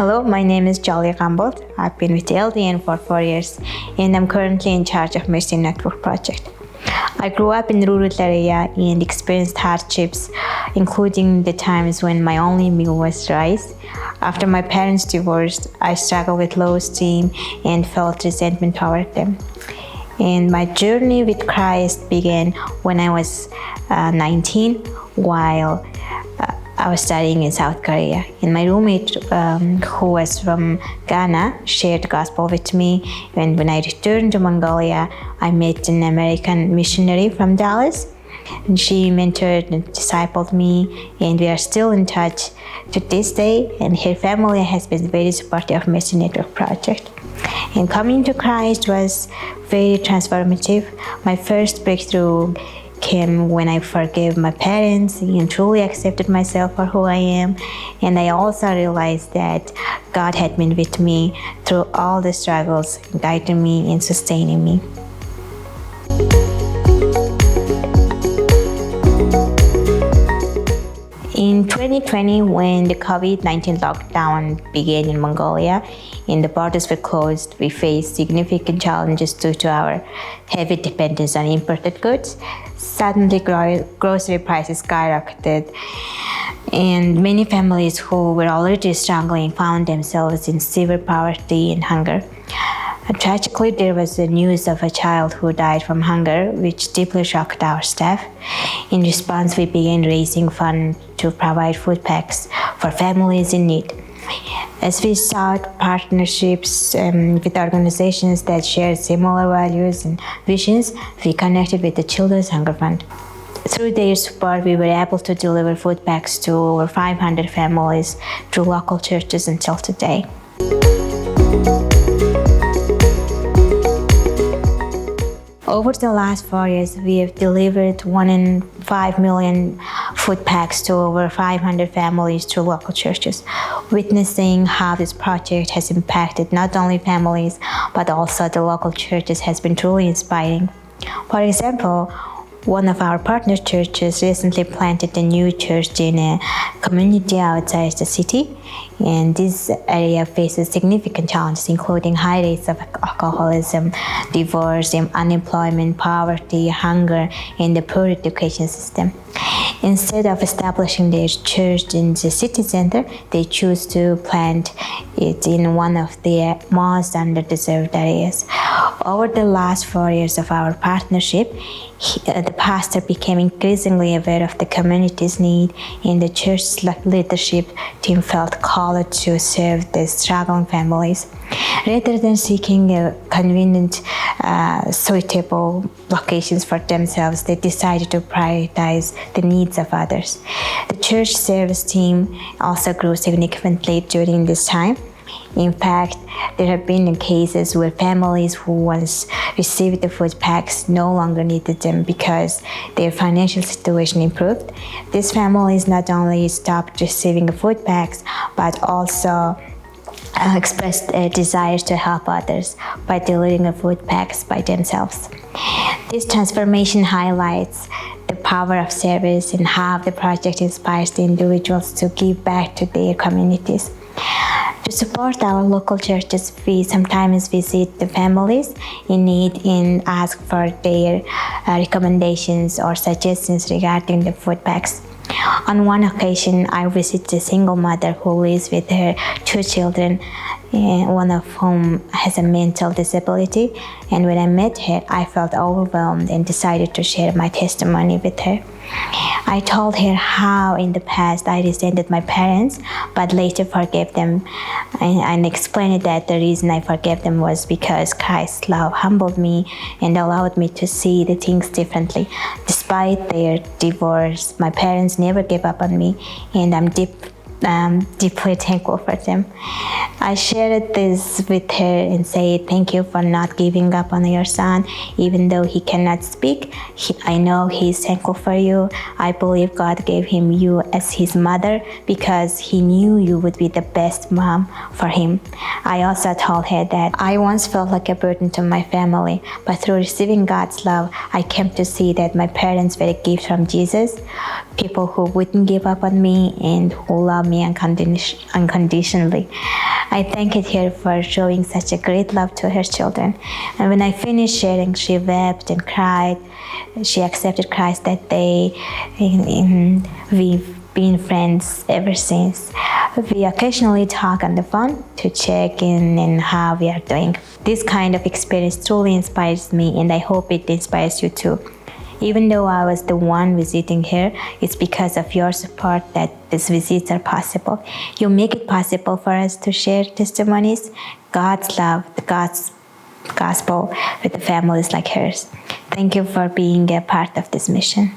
Hello, my name is Jolly Gambold. I've been with LDN for 4 years and I'm currently in charge of Mercy Network project. I grew up in rural area and experienced hardships, including the times when my only meal was rice. After my parents divorced, I struggled with low esteem and felt resentment toward them. And my journey with Christ began when I was 19, while I was studying in South Korea. And my roommate, who was from Ghana, shared the gospel with me. And when I returned to Mongolia, I met an American missionary from Dallas. And she mentored and discipled me, and we are still in touch to this day. And her family has been very supportive of Mercy Network project. And coming to Christ was very transformative. My first breakthrough came when I forgave my parents and truly accepted myself for who I am. And I also realized that God had been with me through all the struggles, guiding me and sustaining me. In 2020, when the COVID-19 lockdown began in Mongolia and the borders were closed, we faced significant challenges due to our heavy dependence on imported goods. Suddenly, grocery prices skyrocketed, and many families who were already struggling found themselves in severe poverty and hunger. Tragically, there was the news of a child who died from hunger, which deeply shocked our staff. In response, we began raising funds to provide food packs for families in need. As we sought partnerships with organizations that share similar values and visions, we connected with the Children's Hunger Fund. Through their support, we were able to deliver food packs to over 500 families through local churches until today. Over the last 4 years, we have delivered 1.5 million food packs to over 500 families through local churches. Witnessing how this project has impacted not only families, but also the local churches has been truly inspiring. For example, one of our partner churches recently planted a new church in a community outside the city, and this area faces significant challenges, including high rates of alcoholism, divorce, unemployment, poverty, hunger, and the poor education system. Instead of establishing their church in the city center, they choose to plant it in one of the most underdeserved areas. Over the last 4 years of our partnership, the pastor became increasingly aware of the community's need, and the church's leadership team felt called to serve the struggling families. Rather than seeking convenient, suitable locations for themselves, they decided to prioritize the needs of others. The church service team also grew significantly during this time. In fact, there have been cases where families who once received the food packs no longer needed them because their financial situation improved. These families not only stopped receiving the food packs, but also expressed a desire to help others by delivering the food packs by themselves. This transformation highlights the power of service and how the project inspires the individuals to give back to their communities. To support our local churches, we sometimes visit the families in need and ask for their recommendations or suggestions regarding the food packs. On one occasion, I visited a single mother who lives with her 2 children, one of whom has a mental disability. And when I met her, I felt overwhelmed and decided to share my testimony with her. I told her how in the past I resented my parents, but later forgave them, and explained that the reason I forgave them was because Christ's love humbled me and allowed me to see the things differently. Despite their divorce, my parents never gave up on me, and I'm deeply thankful for them. I shared this with her and said, thank you for not giving up on your son. Even though he cannot speak, I know he's thankful for you. I believe God gave him you as his mother because he knew you would be the best mom for him. I also told her that I once felt like a burden to my family, but through receiving God's love, I came to see that my parents were a gift from Jesus, people who wouldn't give up on me and who love me me unconditionally. I thank her for showing such a great love to her children. And when I finished sharing, she wept and cried. She accepted Christ that day. We've been friends ever since. We occasionally talk on the phone to check in and how we are doing. This kind of experience truly inspires me, and I hope it inspires you too. Even though I was the one visiting her, it's because of your support that these visits are possible. You make it possible for us to share testimonies, God's love, God's gospel with the families like hers. Thank you for being a part of this mission.